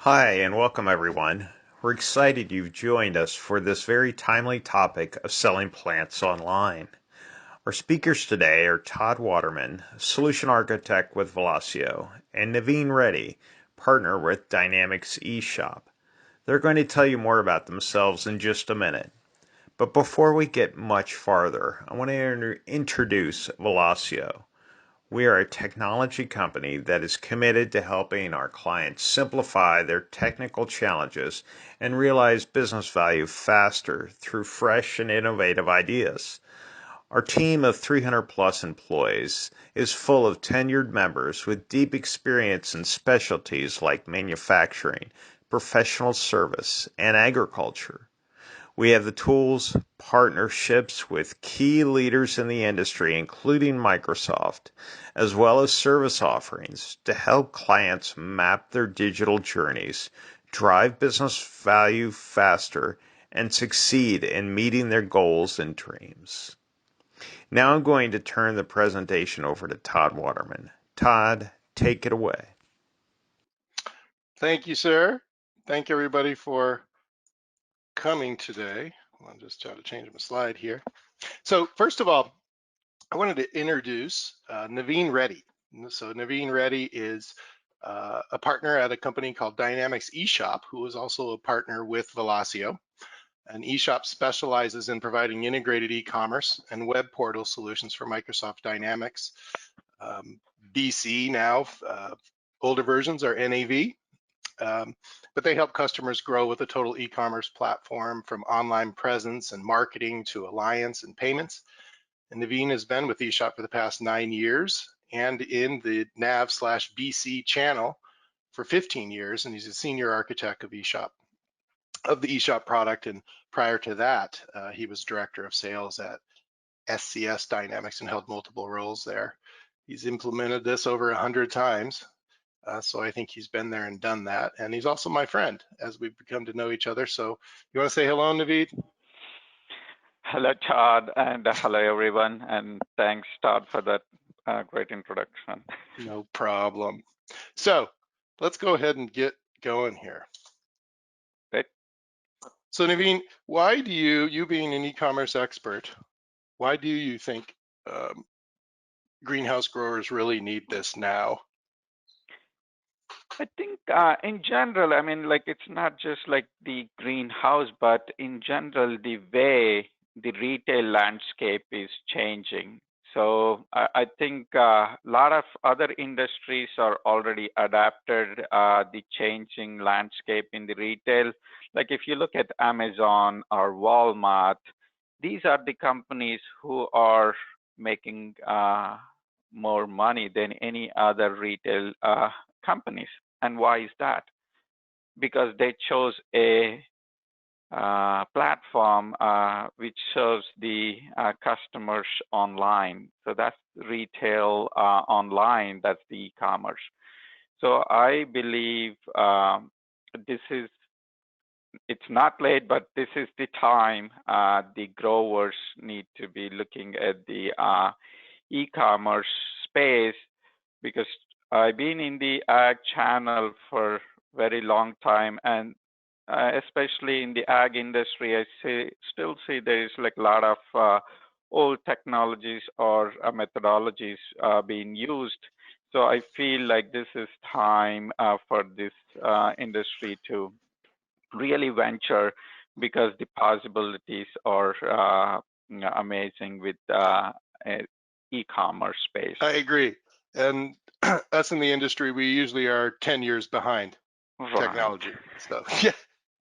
Hi, and welcome everyone. We're excited you've joined us for this very timely topic of selling plants online. Our speakers today are Todd Waterman, Solution Architect with Velosio, and Naveen Reddy, Partner with Dynamics eShop. They're going to tell you more about themselves in just a minute. But before we get much farther, I want to introduce Velosio. We are a technology company that is committed to helping our clients simplify their technical challenges and realize business value faster through fresh and innovative ideas. Our team of 300 plus employees is full of tenured members with deep experience in specialties like manufacturing, professional service, and agriculture. We have the tools, partnerships with key leaders in the industry, including Microsoft, as well as service offerings to help clients map their digital journeys, drive business value faster, and succeed in meeting their goals and dreams. Now I'm going to turn the presentation over to Todd Waterman. Todd, take it away. Thank you, sir. Thank everybody for coming today. I'll just try to change my slide here. So first of all, I wanted to introduce Naveen Reddy. So Naveen Reddy is a partner at a company called Dynamics eShop, who is also a partner with Velosio. And eShop specializes in providing integrated e-commerce and web portal solutions for Microsoft Dynamics. BC now, older versions are NAV. But they help customers grow with a total e-commerce platform from online presence and marketing to alliance and payments. And Naveen has been with eShop for the past 9 years and in the NAV/BC channel for 15 years, and he's a senior architect of eShop, of the eShop product. And prior to that, he was director of sales at SCS Dynamics and held multiple roles there. He's implemented this over 100 times. So I think he's been there and done that. And he's also my friend as we've become to know each other. So you want to say hello, Naveed? Hello, Todd, and hello, everyone. And thanks, Todd, for that great introduction. No problem. So let's go ahead and get going here. Great. So Naveen, why do you being an e-commerce expert, why do you think greenhouse growers really need this now? I think in general, I mean, like it's not just like the greenhouse, but in general, the way the retail landscape is changing. So I think a lot of other industries are already adapted the changing landscape in the retail. Like if you look at Amazon or Walmart, these are the companies who are making more money than any other retail companies. And why is that? Because they chose a platform which serves the customers online. So that's retail online, that's the e-commerce. So I believe it's not late, but this is the time the growers need to be looking at the e-commerce space, because I've been in the ag channel for a very long time, and especially in the ag industry, I still see there is like a lot of old technologies or methodologies being used. So I feel like this is time for this industry to really venture, because the possibilities are amazing with e-commerce space. I agree. And us in the industry, we usually are 10 years behind technology. So yeah,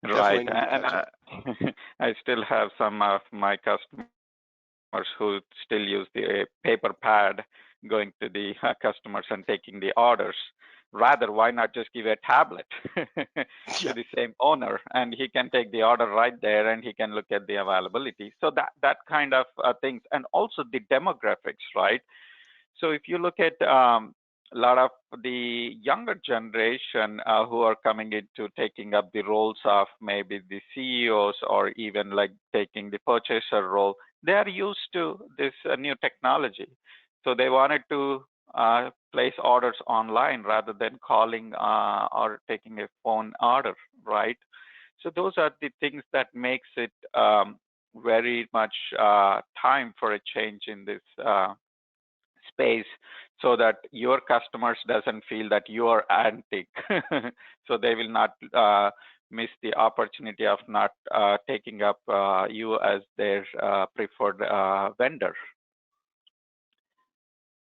right. And I still have some of my customers who still use the paper pad going to the customers and taking the orders. Rather, why not just give a tablet to the same owner, and he can take the order right there, and he can look at the availability. So that kind of things, and also the demographics, right? So if you look at a lot of the younger generation who are coming into taking up the roles of maybe the CEOs or even like taking the purchaser role, they are used to this new technology. So they wanted to place orders online rather than calling or taking a phone order, right? So those are the things that makes it very much time for a change in this space, so that your customers doesn't feel that you are antique. So they will not miss the opportunity of not taking up you as their preferred vendor.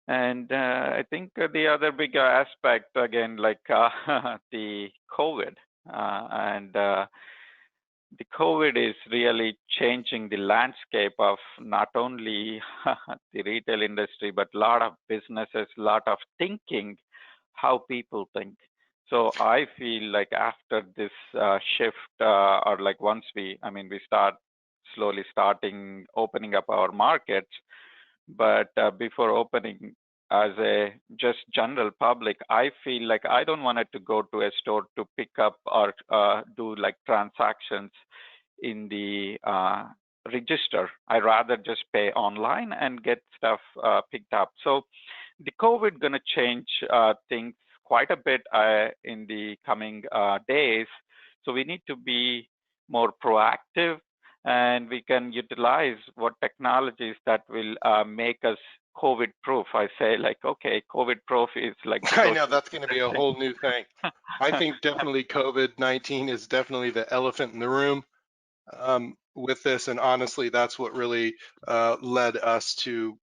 And I think the other big aspect, again, like the COVID, and the COVID is really changing the landscape of not only the retail industry, but a lot of businesses, a lot of thinking, how people think. So I feel like after this shift, or like once we start slowly opening up our markets, but before opening as a just general public, I feel like I don't want it to go to a store to pick up or do like transactions in the register. I rather just pay online and get stuff picked up. So the COVID gonna change things quite a bit in the coming days. So we need to be more proactive, and we can utilize what technologies that will make us COVID proof. I say like, okay, COVID proof is like I know that's going to be a whole new thing. I think definitely COVID-19 is definitely the elephant in the room with this, and honestly, that's what really led us to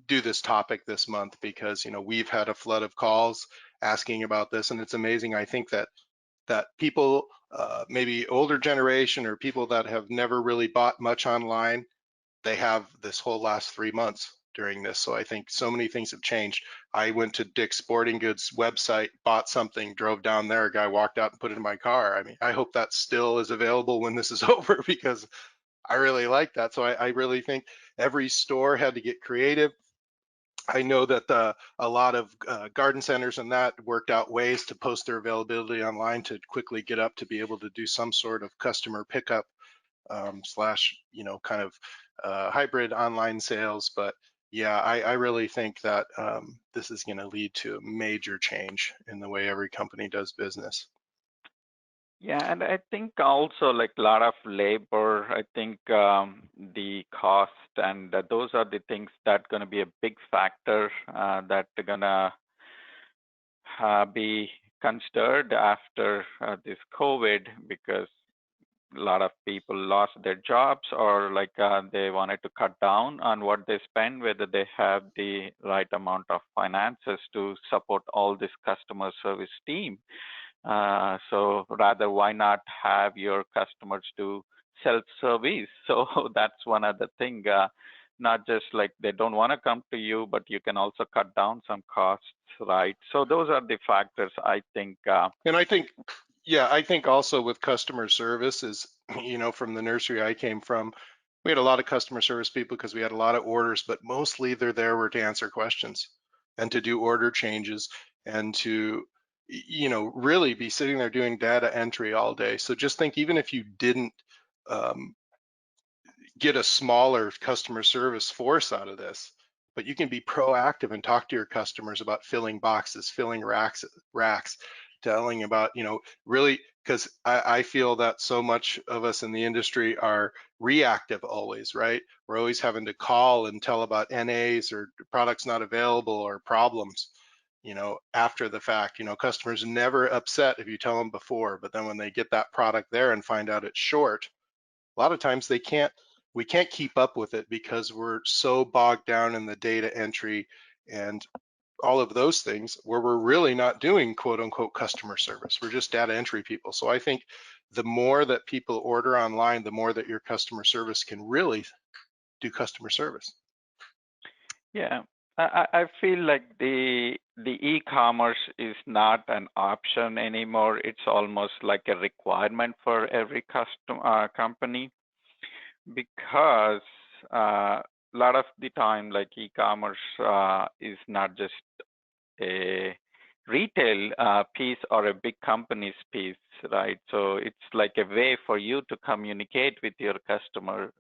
do this topic this month, because we've had a flood of calls asking about this, and it's amazing. I think that people, maybe older generation or people that have never really bought much online, they have this whole last 3 months during this. So I think so many things have changed. I went to Dick's Sporting Goods website, bought something, drove down there, a guy walked out and put it in my car. I mean, I hope that still is available when this is over, because I really like that. So I really think every store had to get creative. I know that a lot of garden centers and that worked out ways to post their availability online to quickly get up to be able to do some sort of customer pickup slash, kind of hybrid online sales. But yeah, I really think that this is going to lead to a major change in the way every company does business. Yeah, and I think also like a lot of labor, I think the cost, and those are the things that going to be a big factor that are going to be considered after this COVID, because a lot of people lost their jobs, or like they wanted to cut down on what they spend, whether they have the right amount of finances to support all this customer service team. So rather, why not have your customers do self-service? So that's one other thing. Not just like they don't want to come to you, but you can also cut down some costs, right? So those are the factors I think. And I think, yeah, I think also with customer service is, from the nursery I came from, we had a lot of customer service people because we had a lot of orders, but mostly they're there were to answer questions and to do order changes and to, really be sitting there doing data entry all day. So just think, even if you didn't get a smaller customer service force out of this, but you can be proactive and talk to your customers about filling boxes, filling racks, telling about, really, because I feel that so much of us in the industry are reactive always, right? We're always having to call and tell about NAs or products not available or problems, after the fact. Customers never upset if you tell them before, but then when they get that product there and find out it's short, a lot of times we can't keep up with it because we're so bogged down in the data entry and all of those things, where we're really not doing quote unquote customer service. We're just data entry people. So I think the more that people order online, the more that your customer service can really do customer service. Yeah, I feel like the e-commerce is not an option anymore. It's almost like a requirement for every company, because a lot of the time, like e-commerce is not just a retail piece or a big company's piece, right? So it's like a way for you to communicate with your customer.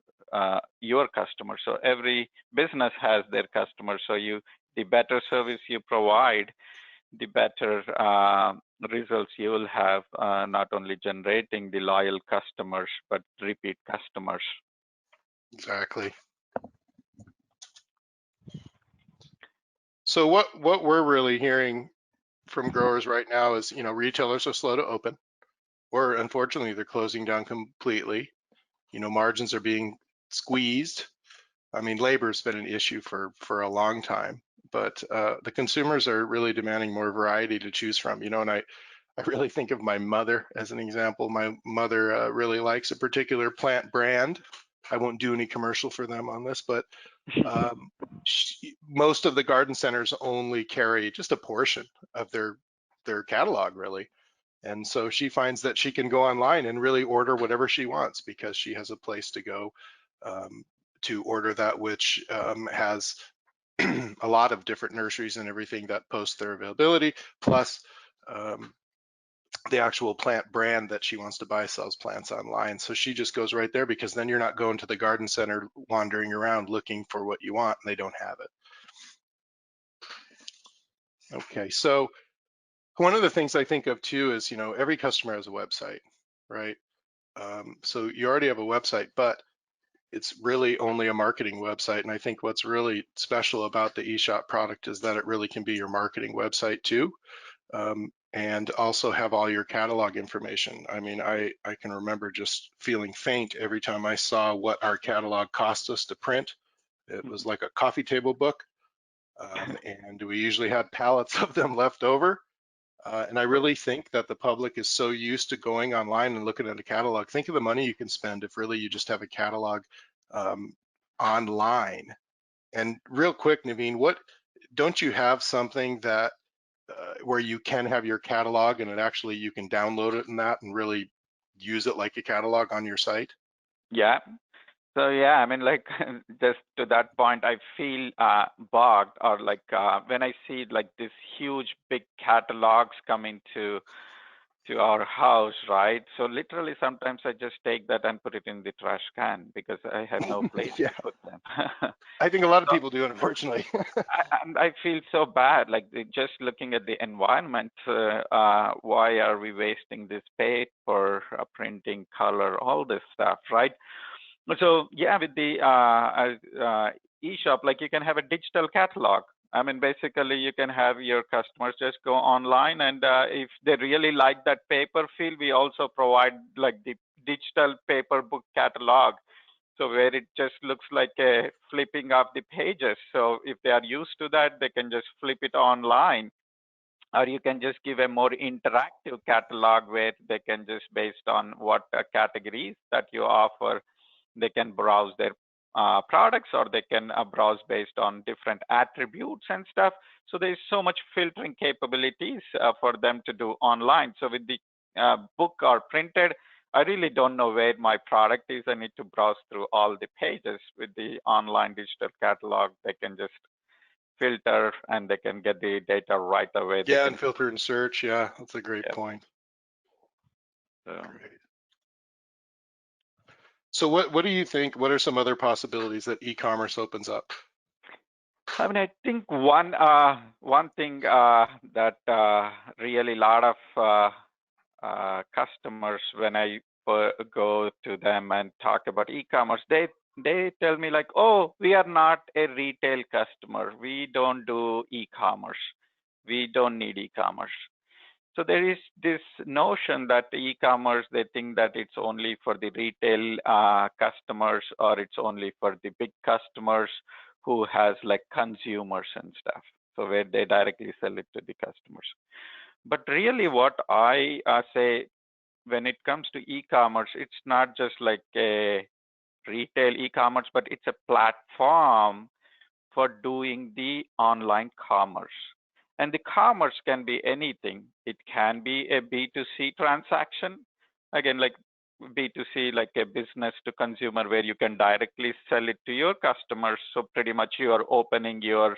So every business has their customers. So you the better service you provide, the better results you will have, not only generating the loyal customers, but repeat customers. Exactly. So what we're really hearing from growers right now is, retailers are slow to open, or unfortunately they're closing down completely. Margins are being squeezed. I mean, labor's been an issue for a long time, but the consumers are really demanding more variety to choose from. And I really think of my mother as an example. My mother really likes a particular plant brand. I won't do any commercial for them on this, but most of the garden centers only carry just a portion of their catalog, really. And so she finds that she can go online and really order whatever she wants because she has a place to go to order that which has a lot of different nurseries and everything that post their availability, plus the actual plant brand that she wants to buy sells plants online. So she just goes right there because then you're not going to the garden center wandering around looking for what you want and they don't have it. Okay, so one of the things I think of too is, every customer has a website, right? So you already have a website, but it's really only a marketing website. And I think what's really special about the eShop product is that it really can be your marketing website too. And also have all your catalog information. I mean, I can remember just feeling faint every time I saw what our catalog cost us to print. It was like a coffee table book. And we usually had pallets of them left over. And I really think that the public is so used to going online and looking at a catalog. Think of the money you can spend if really you just have a catalog online. And real quick, Naveen, don't you have something that where you can have your catalog and you can download it and really use it like a catalog on your site? Yeah. So yeah, I mean, like just to that point, I feel bogged, or like when I see like this huge big catalogs coming to our house, right? So literally sometimes I just take that and put it in the trash can because I have no place Yeah, to put them. I think a lot of So people do, unfortunately. I feel so bad, like just looking at the environment. Why are we wasting this paper, printing, color, all this stuff, right? So yeah, with the eShop, like you can have a digital catalog. I mean, basically, you can have your customers just go online, and if they really like that paper feel, we also provide like the digital paper book catalog. So where it just looks like a flipping of the pages. So if they are used to that, they can just flip it online. Or you can just give a more interactive catalog where they can just, based on what categories that you offer, they can browse their products, or they can browse based on different attributes and stuff. So there's so much filtering capabilities for them to do online. So with the book or printed, I really don't know where my product is. I need to browse through all the pages. With the online digital catalog, they can just filter and they can get the data right away. They Yeah, can, and filter and search. Yeah, that's a great yeah. point. So, Great. So what do you think? What are some other possibilities that e-commerce opens up? I mean, I think one thing that really a lot of customers, when I go to them and talk about e-commerce, they tell me like, oh, we are not a retail customer. We don't do e-commerce. We don't need e-commerce. So there is this notion that e-commerce, they think that it's only for the retail customers, or it's only for the big customers who has like consumers and stuff. So where they directly sell it to the customers. But really what I say, when it comes to e-commerce, it's not just like a retail e-commerce, but it's a platform for doing the online commerce. And the commerce can be anything. It can be a B2C transaction. Again, like B2C, like a business to consumer, where you can directly sell it to your customers. So pretty much you are opening your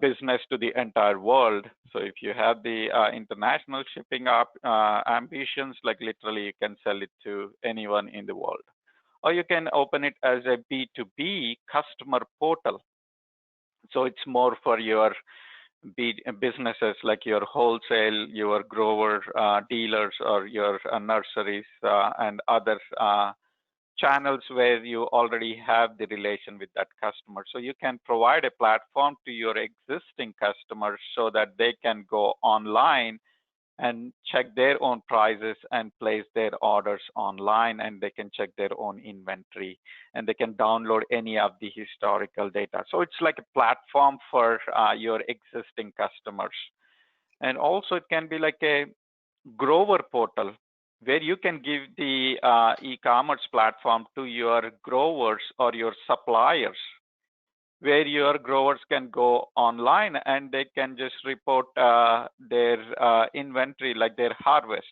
business to the entire world. So if you have the international shipping ambitions, like literally you can sell it to anyone in the world. Or you can open it as a B2B customer portal. So it's more for your businesses like your wholesale, your grower dealers, or your nurseries and other channels where you already have the relation with that customer. So you can provide a platform to your existing customers so that they can go online and check their own prices and place their orders online, and they can check their own inventory, and they can download any of the historical data. So it's like a platform for your existing customers. And also it can be like a grower portal where you can give the e-commerce platform to your growers or your suppliers, where your growers can go online and they can just report their inventory, like their harvest.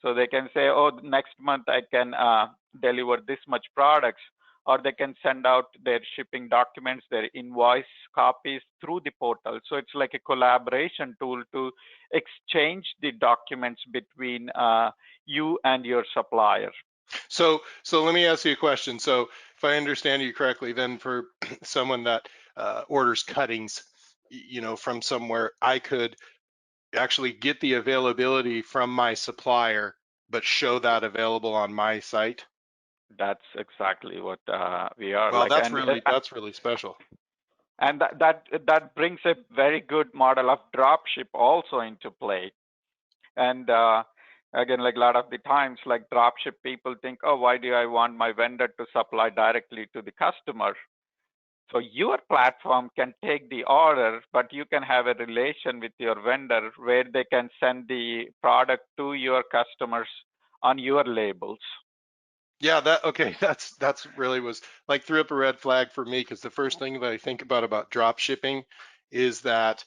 So they can say, oh, next month I can deliver this much products, or they can send out their shipping documents, their invoice copies through the portal. So it's like a collaboration tool to exchange the documents between you and your supplier. So let me ask you a question. So if I understand you correctly, then for someone that orders cuttings, from somewhere, I could actually get the availability from my supplier, but show that available on my site. That's exactly what we are Well, like. that's And really special. and that brings a very good model of dropship also into play. And again, like a lot of the times, like dropship people think, oh, why do I want my vendor to supply directly to the customer? So your platform can take the order, but you can have a relation with your vendor where they can send the product to your customers on your labels. Yeah, that's really was like threw up a red flag for me, because the first thing that I think about drop shipping is that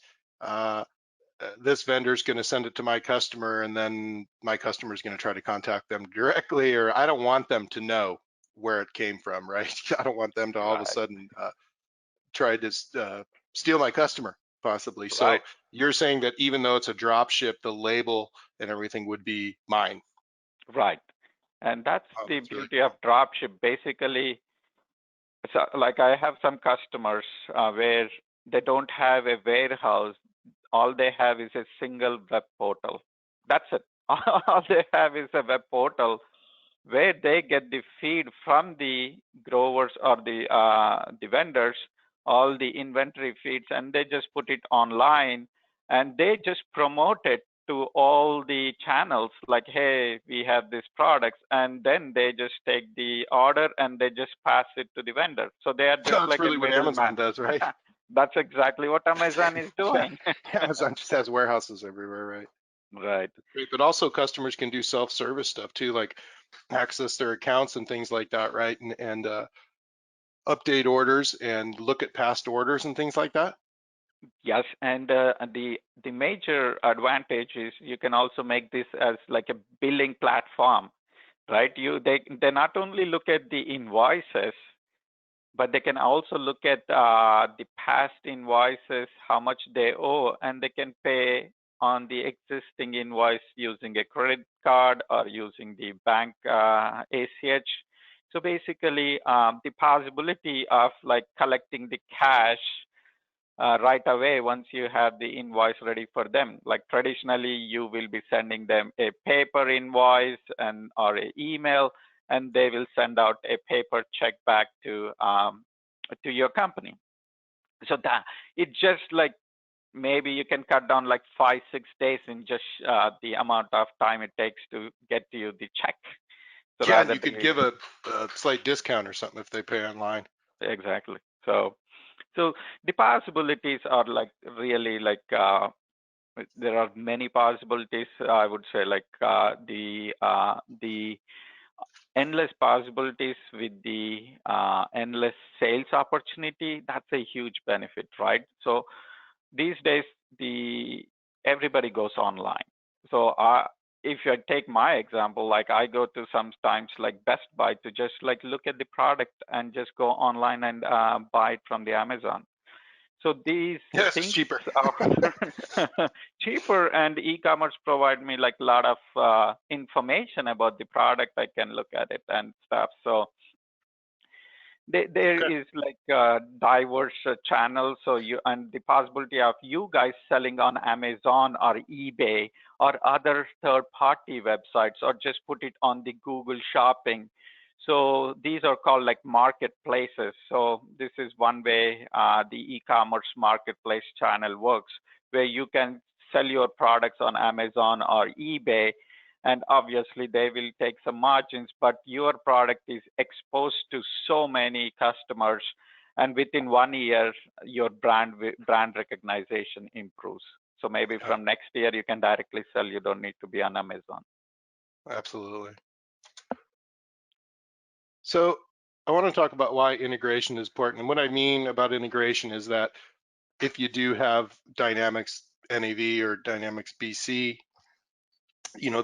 this vendor is going to send it to my customer, and then my customer is going to try to contact them directly, or I don't want them to know where it came from, right? I don't want them to all of a Right. sudden try to steal my customer, possibly. So Right. you're saying that even though it's a drop ship, the label and everything would be mine. Right. And that's Oh, the that's really beauty of cool. dropship. Basically, so like I have some customers where they don't have a warehouse. All they have is a single web portal. That's it. All they have is a web portal where they get the feed from the growers or the vendors, all the inventory feeds, and they just put it online, and they just promote it to all the channels like, hey, we have these products, and then they just take the order and they just pass it to the vendor. So they are just That's like a really what Amazon middleman. does, right? That's exactly what Amazon is Yeah, doing. Amazon just has warehouses everywhere, right? Right. Great, but also customers can do self-service stuff too, like access their accounts and things like that, right? And update orders and look at past orders and things like that. Yes, and the major advantage is you can also make this as like a billing platform, right? They not only look at the invoices, but they can also look at the past invoices, how much they owe, and they can pay on the existing invoice using a credit card or using the bank ACH. So basically, the possibility of like collecting the cash right away once you have the invoice ready for them. Like traditionally, you will be sending them a paper invoice and or an email, and they will send out a paper check back to your company. So that it just like maybe you can cut down like 5-6 days in just the amount of time it takes to get to you the check. So Yeah, and rather you could than give a slight discount or something if they pay online. exactly. So the possibilities are like really like there are many possibilities. I would say like the endless possibilities with the endless sales opportunity. That's a huge benefit, right? So these days, the everybody goes online. So if I take my example, like I go to sometimes like Best Buy to just like look at the product and just go online and buy it from the Amazon. So these Yes, it's things cheaper. are cheaper, and e-commerce provide me like a lot of information about the product. I can look at it and stuff. So There Okay. is like a diverse channel, so you and the possibility of you guys selling on Amazon or eBay or other third-party websites, or just put it on the Google Shopping. So these are called like marketplaces. So this is one way the e-commerce marketplace channel works, where you can sell your products on Amazon or eBay, and obviously they will take some margins, but your product is exposed to so many customers, and within 1 year your brand recognition improves. So maybe Yeah, from next year you can directly sell, you don't need to be on Amazon. absolutely. So I want to talk about why integration is important. And what I mean about integration is that if you do have Dynamics NAV or Dynamics BC,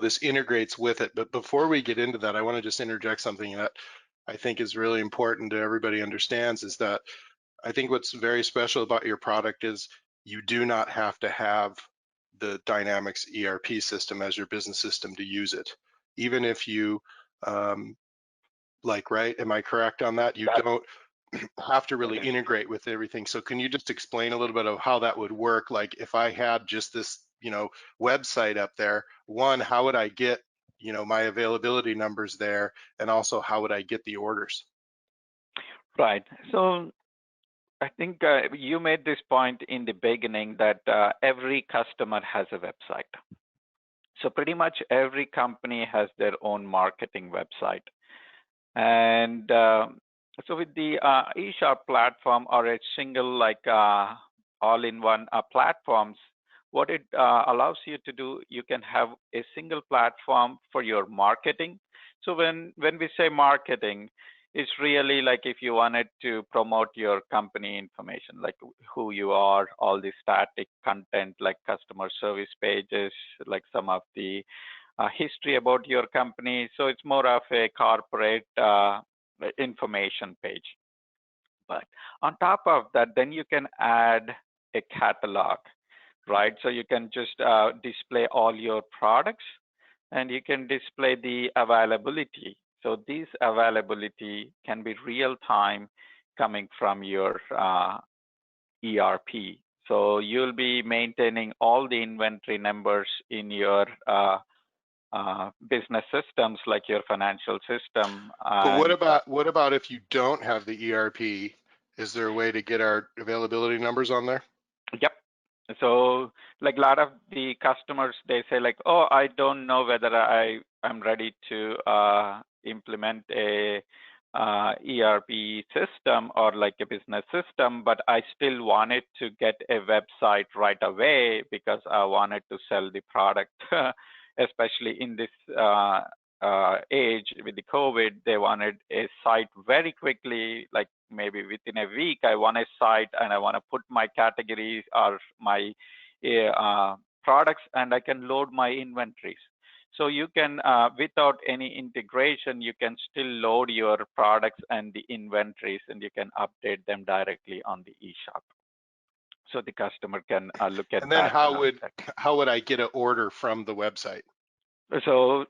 this integrates with it. But before we get into that, I want to just interject something that I think is really important to everybody understands, is that I think what's very special about your product is you do not have to have the Dynamics ERP system as your business system to use it. Even if you, right, am I correct on that? You don't have to really integrate with everything. So can you just explain a little bit of how that would work? Like if I had just this, website up there, one, how would I get, my availability numbers there? And also how would I get the orders? Right. So I think you made this point in the beginning that every customer has a website. So pretty much every company has their own marketing website. And so with the eShop platform, or a single like all-in-one platforms, what it allows you to do, you can have a single platform for your marketing. So when we say marketing, it's really like if you wanted to promote your company information, like who you are, all the static content, like customer service pages, like some of the history about your company. So it's more of a corporate information page. But on top of that, then you can add a catalog, right? So you can just display all your products, and you can display the availability. So this availability can be real time coming from your ERP. So you'll be maintaining all the inventory numbers in your business systems, like your financial system. But And what about if you don't have the ERP? Is there a way to get our availability numbers on there? yep. So like a lot of the customers, they say like, oh, I don't know whether I'm ready to implement a ERP system or like a business system, but I still wanted to get a website right away because I wanted to sell the product, especially in this age with the COVID. They wanted a site very quickly, like maybe within a week. I want a site and I want to put my categories or my products, and I can load my inventories. So you can, without any integration, you can still load your products and the inventories, and you can update them directly on the eShop. So the customer can look at And then that. how would I get an order from the website? So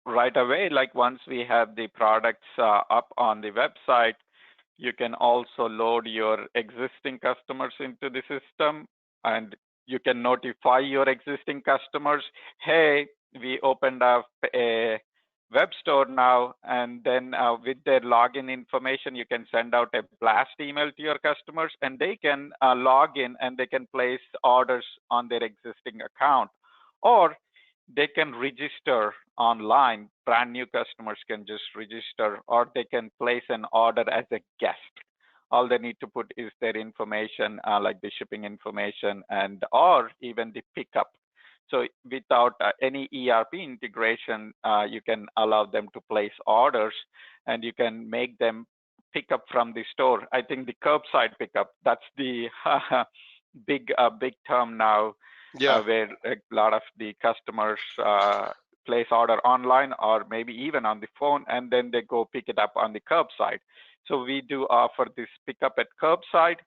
right away, like once we have the products up on the website, you can also load your existing customers into the system, and you can notify your existing customers, hey, we opened up a web store now, and then with their login information, you can send out a blast email to your customers, and they can log in and they can place orders on their existing account, or they can register online. Brand new customers can just register, or they can place an order as a guest. All they need to put is their information, like the shipping information, and or even the pickup. So without any ERP integration, you can allow them to place orders, and you can make them pick up from the store. I think the curbside pickup, that's the big term now. Yeah. Where a lot of the customers place order online or maybe even on the phone, and then they go pick it up on the curbside. So we do offer this pickup at curbside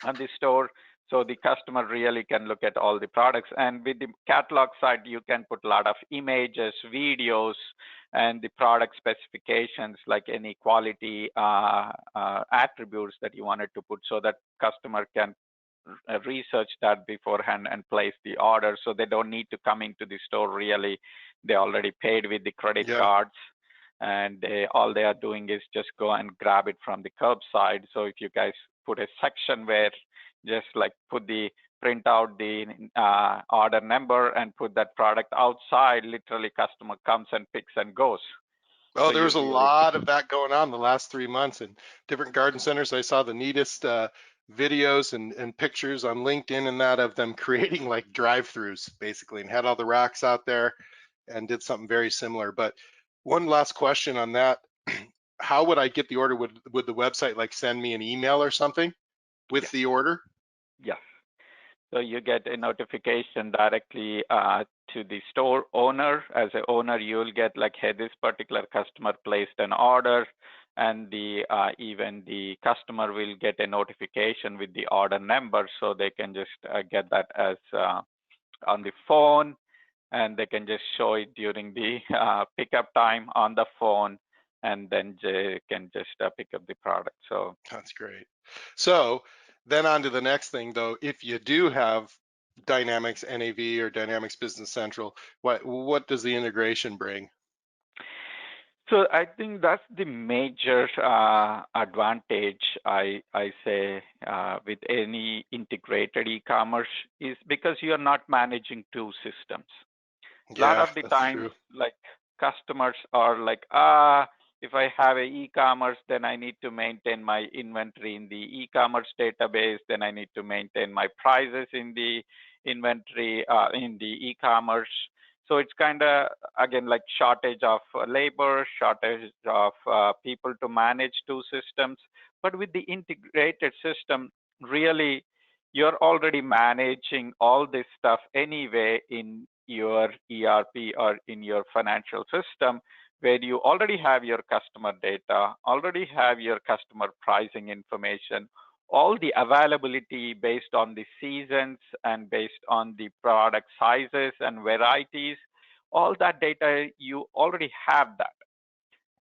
on the store. So the customer really can look at all the products. And with the catalog side, you can put a lot of images, videos, and the product specifications, like any quality attributes that you wanted to put, so that customer can research that beforehand and place the order. So they don't need to come into the store really. They already paid with the credit cards. And all they are doing is just go and grab it from the curbside. So if you guys put a section where just like print out the order number and put that product outside, literally customer comes and picks and goes. Oh, So there was a really, lot of that going on the last 3 months in different garden centers. I saw the neatest videos and pictures on LinkedIn and that of them creating like drive-throughs basically, and had all the racks out there and did something very similar. But one last question on that. How would I get the order? Would the website like send me an email or something with yes, the order? yes. So you get a notification directly to the store owner. As an owner, you'll get like, hey, this particular customer placed an order, and even the customer will get a notification with the order number, so they can just get that as on the phone, and they can just show it during the pickup time on the phone, and then they can just pick up the product. So that's great. So then on to the next thing though, if you do have Dynamics NAV or Dynamics Business Central, what does the integration bring? So I think that's the major advantage I say with any integrated e-commerce, is because you are not managing two systems. A lot Yeah, of the that's times, true. like customers are like, if I have a e-commerce, then I need to maintain my inventory in the e-commerce database. Then I need to maintain my prices in the inventory in the e-commerce. So it's kind of, again, like shortage of labor, shortage of people to manage two systems. But with the integrated system, really, you're already managing all this stuff anyway in your ERP or in your financial system, where you already have your customer data, already have your customer pricing information, all the availability based on the seasons and based on the product sizes and varieties, all that data, you already have that.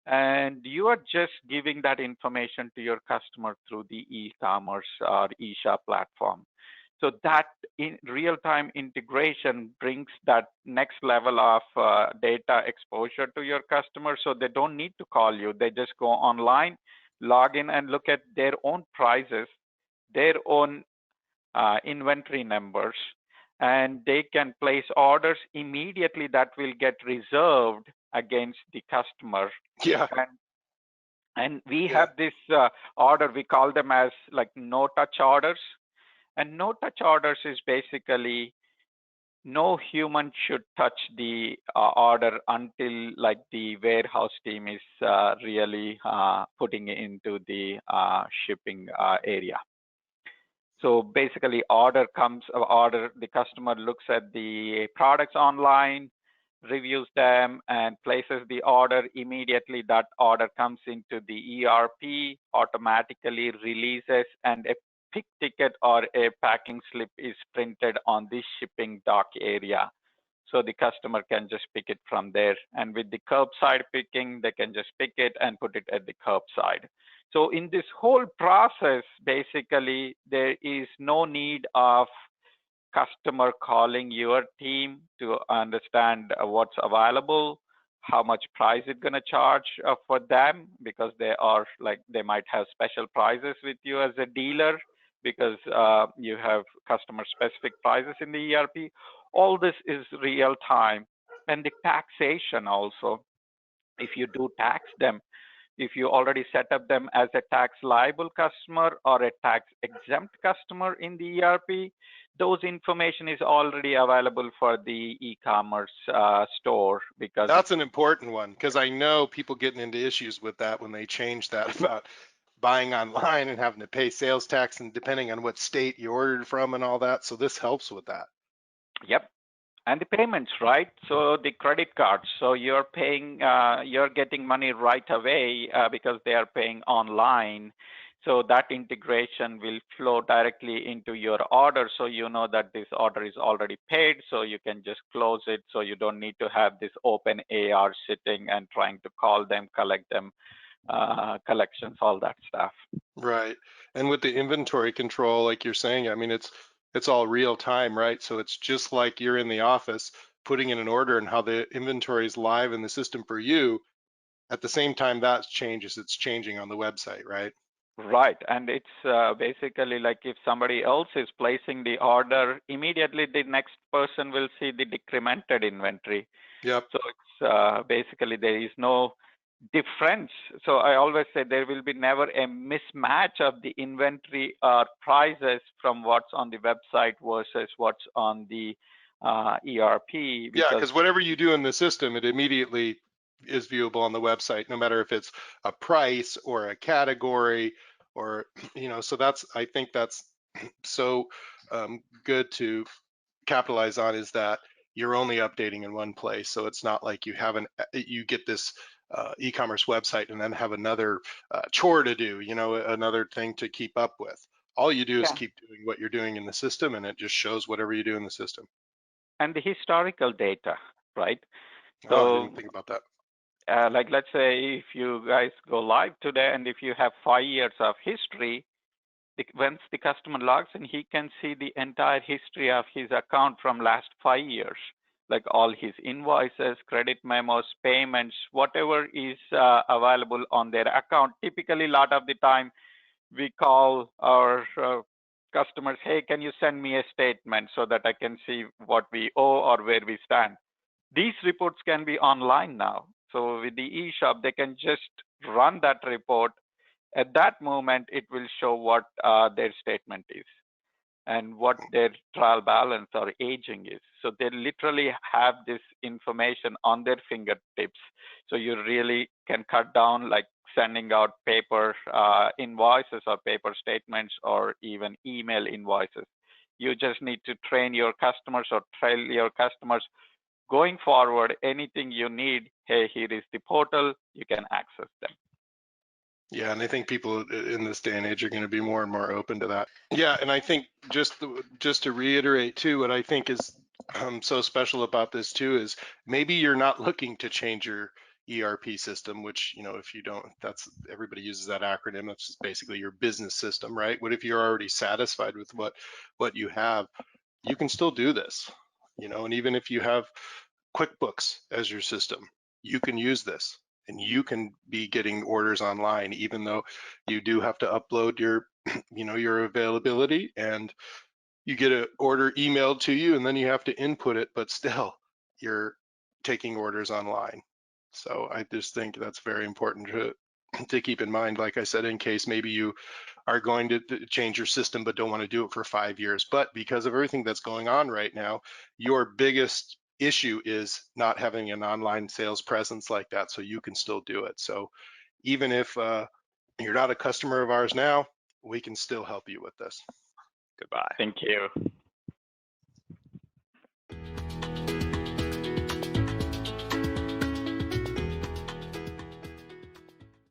And you are just giving that information to your customer through the e-commerce or e-shop platform. So that in real-time integration brings that next level of data exposure to your customers, so they don't need to call you. They just go online, log in, and look at their own prices, their own inventory numbers, and they can place orders immediately that will get reserved against the customer. Yeah. And we have this order, we call them as like no-touch orders. And no-touch orders is basically no human should touch the order until like the warehouse team is really putting it into the shipping area. So basically the customer looks at the products online, reviews them, and places the order. Immediately that order comes into the ERP, automatically releases, and a pick ticket or a packing slip is printed on the shipping dock area. So the customer can just pick it from there. And with the curbside picking, they can just pick it and put it at the curbside. So in this whole process, basically, there is no need of customer calling your team to understand what's available, how much price it's going to charge for them, because they might have special prices with you as a dealer, because you have customer specific prices in the ERP. All this is real time. And the taxation also, if you do tax them, if you already set up them as a tax liable customer or a tax exempt customer in the ERP, those information is already available for the e-commerce store. Because that's an important one, because I know people getting into issues with that when they change that about buying online and having to pay sales tax, and depending on what state you ordered from and all that. So this helps with that. Yep. And the payments, right? So the credit cards. So you're paying, you're getting money right away because they are paying online. So that integration will flow directly into your order. So you know that this order is already paid. So you can just close it. So you don't need to have this open AR sitting and trying to call them, collect them, collections, all that stuff. Right. And with the inventory control, like you're saying, I mean, it's all real time, right? So it's just like you're in the office putting in an order and how the inventory is live in the system for you. At the same time that changes, it's changing on the website, right? Right. And it's basically like if somebody else is placing the order, immediately the next person will see the decremented inventory. Yep. So it's basically there is no difference. So I always say there will be never a mismatch of the inventory or prices from what's on the website versus what's on the ERP. Yeah, Because because whatever you do in the system, it immediately is viewable on the website, no matter if it's a price or a category or, so I think that's so good to capitalize on, is that you're only updating in one place. So it's not like you get this e-commerce website and then have another chore to do, another thing to keep up with. All you do is yeah, keep doing what you're doing in the system, and it just shows whatever you do in the system. and the historical data, right? Oh, I So didn't think about that. like let's say if you guys go live today and if you have 5 years of history, once the customer logs in, he can see the entire history of his account from last 5 years, like all his invoices, credit memos, payments, whatever is available on their account. Typically, a lot of the time we call our customers, hey, can you send me a statement so that I can see what we owe or where we stand? These reports can be online now. So with the eShop, they can just run that report. At that moment, it will show what their statement is and what their trial balance or aging is. So they literally have this information on their fingertips. So you really can cut down like sending out paper invoices or paper statements or even email invoices. You just need to train your customers or trail your customers. Going forward, anything you need, hey, here is the portal, you can access them. Yeah, and I think people in this day and age are going to be more and more open to that. Yeah, and I think just to reiterate too, what I think is so special about this too is maybe you're not looking to change your ERP system, which, if you don't, everybody uses that acronym. That's just basically your business system, right? What if you're already satisfied with what you have? You can still do this, and even if you have QuickBooks as your system, you can use this and you can be getting orders online, even though you do have to upload your, your availability, and you get an order emailed to you and then you have to input it, but still you're taking orders online. So I just think that's very important to keep in mind, like I said, in case maybe you are going to change your system but don't want to do it for 5 years. But because of everything that's going on right now, your biggest issue is not having an online sales presence like that, so you can still do it. So even if you're not a customer of ours now, we can still help you with this. Goodbye. Thank you.